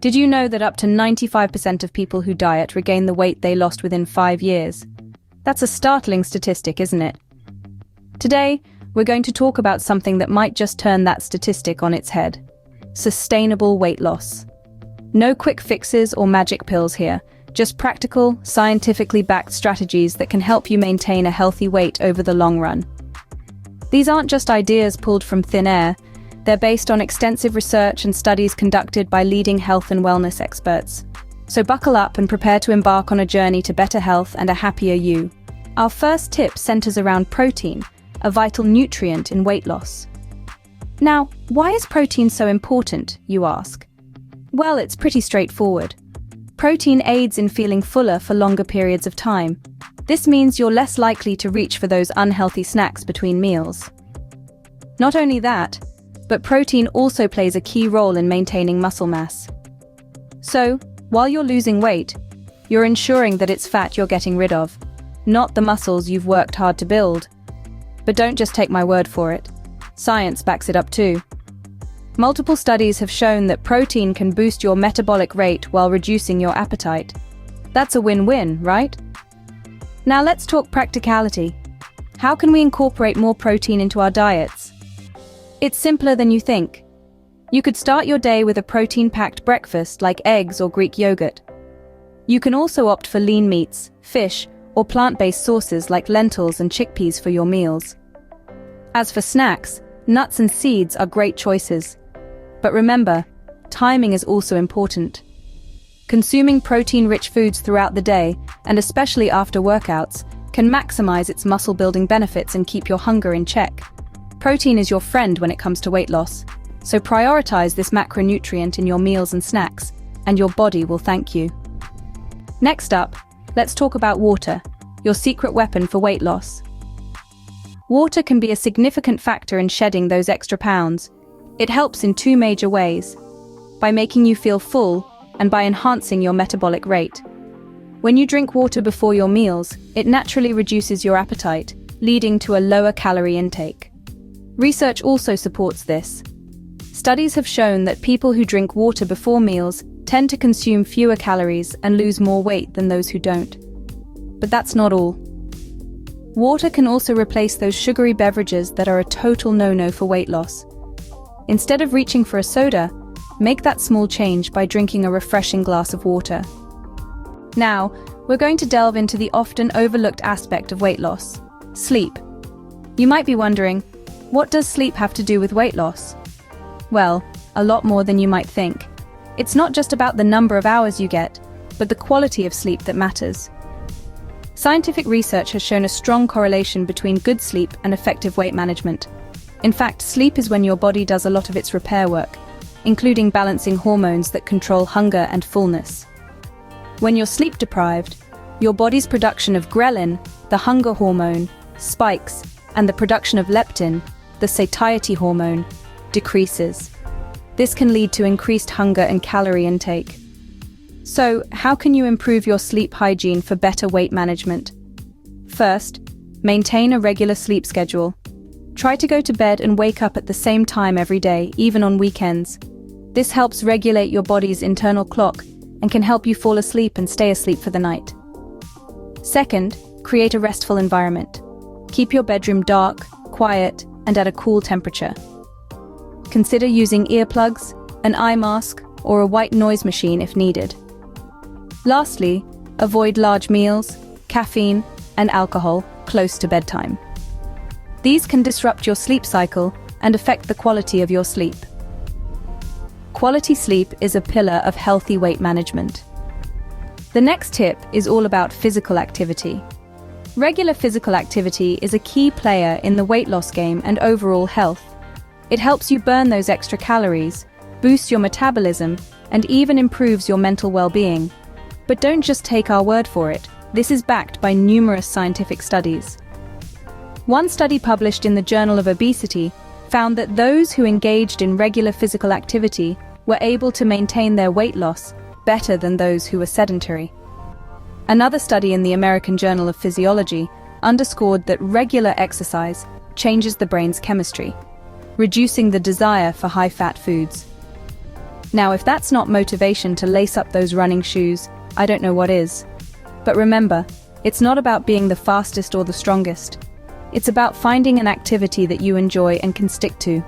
Did you know that up to 95% of people who diet regain the weight they lost within 5 years? That's a startling statistic, isn't it? Today, we're going to talk about something that might just turn that statistic on its head: sustainable weight loss. No quick fixes or magic pills here, just practical, scientifically backed strategies that can help you maintain a healthy weight over the long run. These aren't just ideas pulled from thin air. They're based on extensive research and studies conducted by leading health and wellness experts. So buckle up and prepare to embark on a journey to better health and a happier you. Our first tip centers around protein, a vital nutrient in weight loss. Now, why is protein so important, you ask? Well, it's pretty straightforward. Protein aids in feeling fuller for longer periods of time. This means you're less likely to reach for those unhealthy snacks between meals. Not only that, but protein also plays a key role in maintaining muscle mass. So, while you're losing weight, you're ensuring that it's fat you're getting rid of, not the muscles you've worked hard to build. But don't just take my word for it. Science backs it up too. Multiple studies have shown that protein can boost your metabolic rate while reducing your appetite. That's a win-win, right? Now let's talk practicality. How can we incorporate more protein into our diets? It's simpler than you think. You could start your day with a protein-packed breakfast like eggs or Greek yogurt. You can also opt for lean meats, fish, or plant-based sources like lentils and chickpeas for your meals. As for snacks, nuts and seeds are great choices. But remember, timing is also important. Consuming protein-rich foods throughout the day, and especially after workouts, can maximize its muscle-building benefits and keep your hunger in check. Protein is your friend when it comes to weight loss, so prioritize this macronutrient in your meals and snacks, and your body will thank you. Next up, let's talk about water, your secret weapon for weight loss. Water can be a significant factor in shedding those extra pounds. It helps in two major ways: by making you feel full and by enhancing your metabolic rate. When you drink water before your meals, it naturally reduces your appetite, leading to a lower calorie intake. Research also supports this. Studies have shown that people who drink water before meals tend to consume fewer calories and lose more weight than those who don't. But that's not all. Water can also replace those sugary beverages that are a total no-no for weight loss. Instead of reaching for a soda, make that small change by drinking a refreshing glass of water. Now, we're going to delve into the often overlooked aspect of weight loss: sleep. You might be wondering, what does sleep have to do with weight loss? Well, a lot more than you might think. It's not just about the number of hours you get, but the quality of sleep that matters. Scientific research has shown a strong correlation between good sleep and effective weight management. In fact, sleep is when your body does a lot of its repair work, including balancing hormones that control hunger and fullness. When you're sleep deprived, your body's production of ghrelin, the hunger hormone, spikes, and the production of leptin, the satiety hormone, decreases. This can lead to increased hunger and calorie intake. So, how can you improve your sleep hygiene for better weight management? First, maintain a regular sleep schedule. Try to go to bed and wake up at the same time every day, even on weekends. This helps regulate your body's internal clock and can help you fall asleep and stay asleep for the night. Second, create a restful environment. Keep your bedroom dark, quiet, and at a cool temperature. Consider using earplugs, an eye mask, or a white noise machine if needed. Lastly, avoid large meals, caffeine, and alcohol close to bedtime. These can disrupt your sleep cycle and affect the quality of your sleep. Quality sleep is a pillar of healthy weight management. The next tip is all about physical activity. Regular physical activity is a key player in the weight loss game and overall health. It helps you burn those extra calories, boosts your metabolism, and even improves your mental well-being. But don't just take our word for it. This is backed by numerous scientific studies. One study published in the Journal of Obesity found that those who engaged in regular physical activity were able to maintain their weight loss better than those who were sedentary. Another study in the American Journal of Physiology underscored that regular exercise changes the brain's chemistry, reducing the desire for high-fat foods. Now, if that's not motivation to lace up those running shoes, I don't know what is. But remember, it's not about being the fastest or the strongest. It's about finding an activity that you enjoy and can stick to.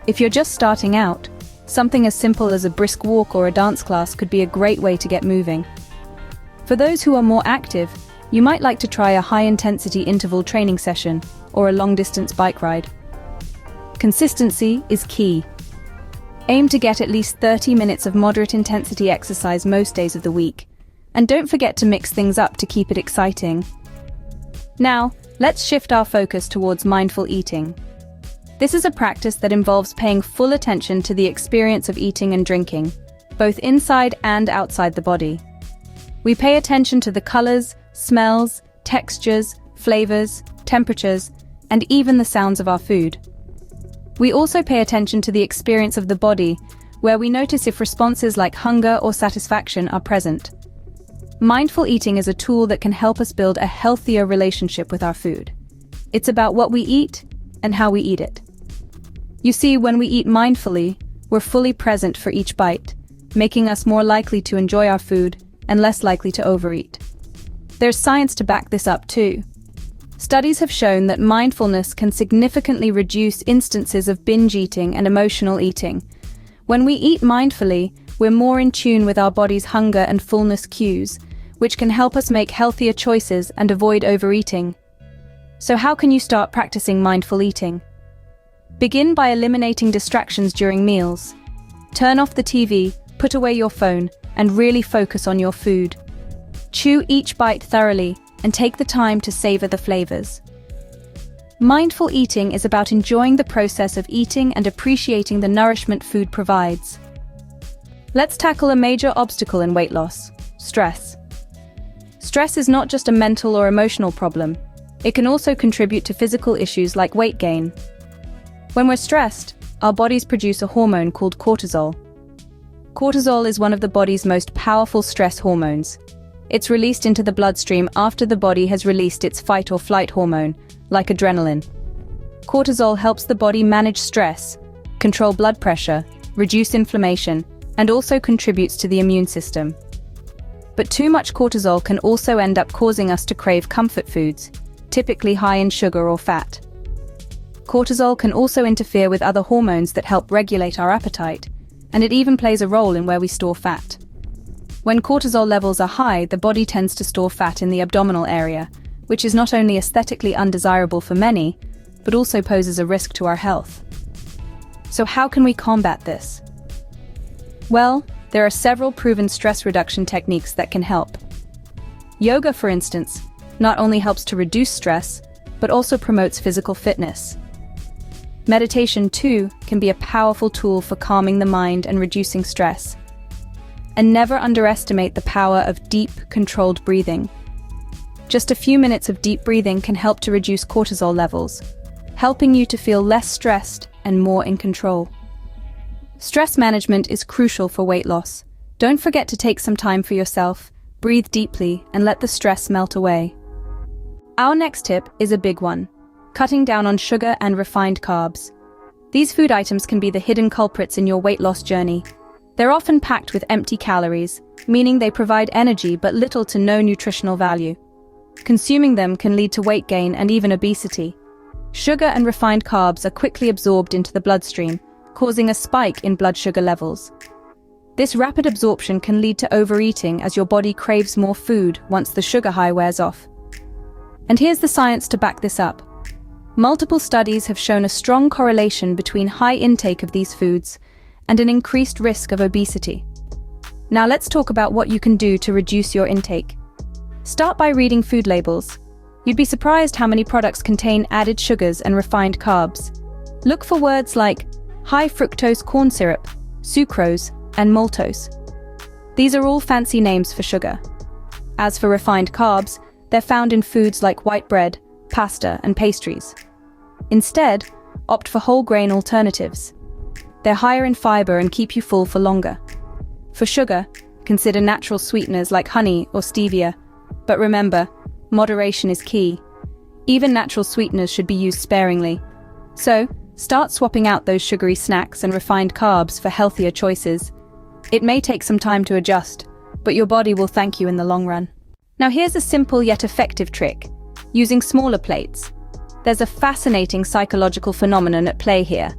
If you're just starting out, something as simple as a brisk walk or a dance class could be a great way to get moving. For those who are more active, you might like to try a high-intensity interval training session or a long-distance bike ride. Consistency is key. Aim to get at least 30 minutes of moderate-intensity exercise most days of the week. And don't forget to mix things up to keep it exciting. Now, let's shift our focus towards mindful eating. This is a practice that involves paying full attention to the experience of eating and drinking, both inside and outside the body. We pay attention to the colors, smells, textures, flavors, temperatures, and even the sounds of our food. We also pay attention to the experience of the body, where we notice if responses like hunger or satisfaction are present. Mindful eating is a tool that can help us build a healthier relationship with our food. It's about what we eat and how we eat it. You see, when we eat mindfully, we're fully present for each bite, making us more likely to enjoy our food and less likely to overeat. There's science to back this up too. Studies have shown that mindfulness can significantly reduce instances of binge eating and emotional eating. When we eat mindfully, we're more in tune with our body's hunger and fullness cues, which can help us make healthier choices and avoid overeating. So how can you start practicing mindful eating? Begin by eliminating distractions during meals. Turn off the TV, put away your phone, and really focus on your food. Chew each bite thoroughly and take the time to savor the flavors. Mindful eating is about enjoying the process of eating and appreciating the nourishment food provides. Let's tackle a major obstacle in weight loss: stress. Stress is not just a mental or emotional problem. It can also contribute to physical issues like weight gain. When we're stressed, our bodies produce a hormone called cortisol. Cortisol is one of the body's most powerful stress hormones. It's released into the bloodstream after the body has released its fight or flight hormone, like adrenaline. Cortisol helps the body manage stress, control blood pressure, reduce inflammation, and also contributes to the immune system. But too much cortisol can also end up causing us to crave comfort foods, typically high in sugar or fat. Cortisol can also interfere with other hormones that help regulate our appetite, and it even plays a role in where we store fat. When cortisol levels are high, the body tends to store fat in the abdominal area, which is not only aesthetically undesirable for many, but also poses a risk to our health. So how can we combat this? Well, there are several proven stress reduction techniques that can help. Yoga, for instance, not only helps to reduce stress, but also promotes physical fitness. Meditation, too, can be a powerful tool for calming the mind and reducing stress. And never underestimate the power of deep, controlled breathing. Just a few minutes of deep breathing can help to reduce cortisol levels, helping you to feel less stressed and more in control. Stress management is crucial for weight loss. Don't forget to take some time for yourself, breathe deeply, and let the stress melt away. Our next tip is a big one: cutting down on sugar and refined carbs. These food items can be the hidden culprits in your weight loss journey. They're often packed with empty calories, meaning they provide energy but little to no nutritional value. Consuming them can lead to weight gain and even obesity. Sugar and refined carbs are quickly absorbed into the bloodstream, causing a spike in blood sugar levels. This rapid absorption can lead to overeating as your body craves more food once the sugar high wears off. And here's the science to back this up. Multiple studies have shown a strong correlation between high intake of these foods and an increased risk of obesity. Now let's talk about what you can do to reduce your intake. Start by reading food labels. You'd be surprised how many products contain added sugars and refined carbs. Look for words like high fructose corn syrup, sucrose, and maltose. These are all fancy names for sugar. As for refined carbs, they're found in foods like white bread, pasta, and pastries. Instead, opt for whole grain alternatives. They're higher in fiber and keep you full for longer. For sugar, consider natural sweeteners like honey or stevia. But remember, moderation is key. Even natural sweeteners should be used sparingly. So, Start swapping out those sugary snacks and refined carbs for healthier choices. It may take some time to adjust, but your body will thank you in the long run. Now here's a simple yet effective trick, using smaller plates. There's a fascinating psychological phenomenon at play here.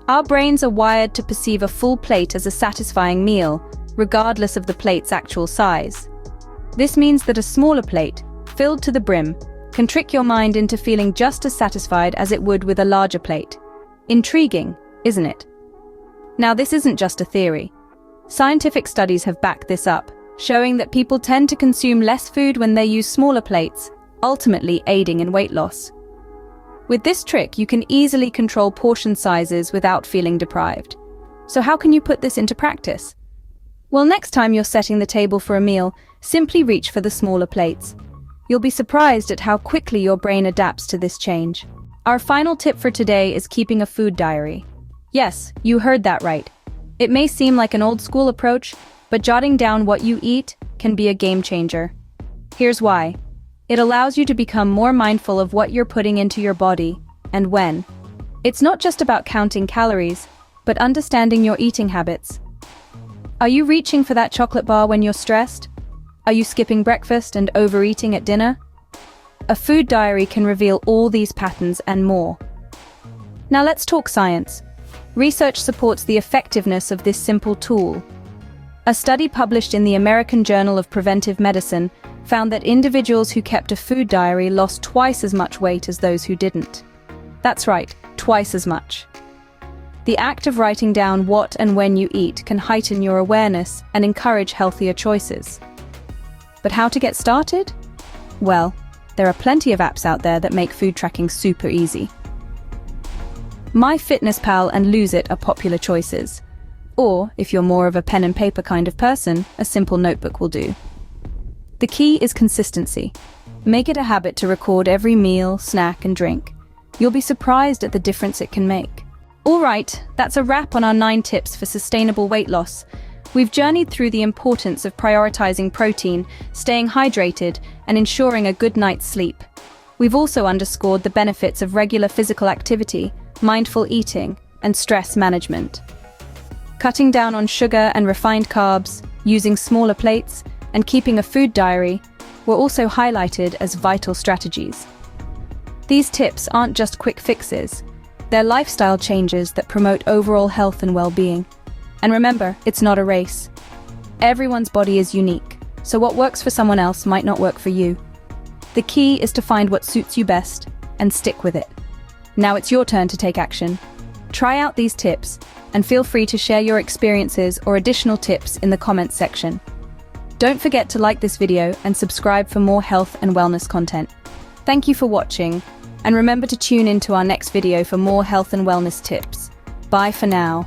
Our brains are wired to perceive a full plate as a satisfying meal, regardless of the plate's actual size. This means that a smaller plate, filled to the brim, can trick your mind into feeling just as satisfied as it would with a larger plate. Intriguing, isn't it? Now, this isn't just a theory. Scientific studies have backed this up, showing that people tend to consume less food when they use smaller plates, ultimately aiding in weight loss. With this trick, you can easily control portion sizes without feeling deprived. So how can you put this into practice? Well, next time you're setting the table for a meal, simply reach for the smaller plates. You'll be surprised at how quickly your brain adapts to this change. Our final tip for today is keeping a food diary. Yes, you heard that right. It may seem like an old-school approach, but jotting down what you eat can be a game changer. Here's why. It allows you to become more mindful of what you're putting into your body and when. It's not just about counting calories, but understanding your eating habits. Are you reaching for that chocolate bar when you're stressed? Are you skipping breakfast and overeating at dinner? A food diary can reveal all these patterns and more. Now let's talk science. Research supports the effectiveness of this simple tool. A study published in the American Journal of Preventive Medicine found that individuals who kept a food diary lost twice as much weight as those who didn't. That's right, twice as much. The act of writing down what and when you eat can heighten your awareness and encourage healthier choices. But how to get started? Well, there are plenty of apps out there that make food tracking super easy. MyFitnessPal and Lose It are popular choices. Or, if you're more of a pen and paper kind of person, a simple notebook will do. The key is consistency. Make it a habit to record every meal, snack, and drink. You'll be surprised at the difference it can make. All right, that's a wrap on our 9 tips for sustainable weight loss. We've journeyed through the importance of prioritizing protein, staying hydrated, and ensuring a good night's sleep. We've also underscored the benefits of regular physical activity, mindful eating, and stress management. Cutting down on sugar and refined carbs, using smaller plates, and keeping a food diary were also highlighted as vital strategies. These tips aren't just quick fixes. They're lifestyle changes that promote overall health and well-being. And remember, it's not a race. Everyone's body is unique, so what works for someone else might not work for you. The key is to find what suits you best and stick with it. Now it's your turn to take action. Try out these tips and feel free to share your experiences or additional tips in the comments section. Don't forget to like this video and subscribe for more health and wellness content. Thank you for watching, and remember to tune in to our next video for more health and wellness tips. Bye for now.